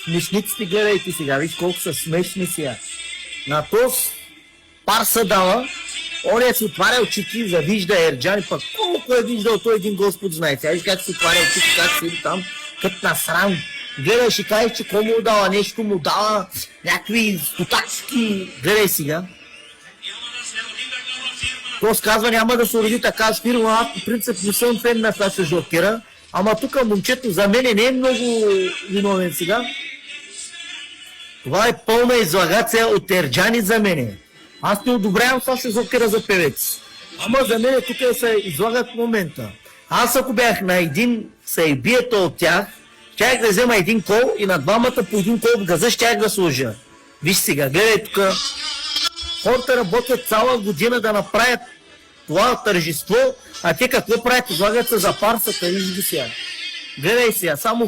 смешниците, гледайте сега, виж колко са смешни сега. На този пар са дала, он е се отваря очите, завижда Ерджан, пък колко е виждал той един Господ знае. Сега виж как се отваря очите, как седи там, като насрам. Гледаш и кажеш, че кой му дала нещо, му дала някакви стотачки. Гледай сега. Той казва, няма да се уреди така с фирма, аз по принцип не съм фен на това се жокера, ама тук момчето за мен не е много виновен сега. Това е пълна излагация от Ерджани за мене. Аз не одобрявам Сашо Жокера за певец. Ама за мен тук се излагат в момента. Аз ако бях на един сайбието от тях, щях да взема един кол и на двамата по един кол в газа щях да сложа. Виж сега, гледай тук. Хората работят цяла година да направят това тържество, а те какво правят? Излагат се за парсата, виж ги сега. Гледай сега, само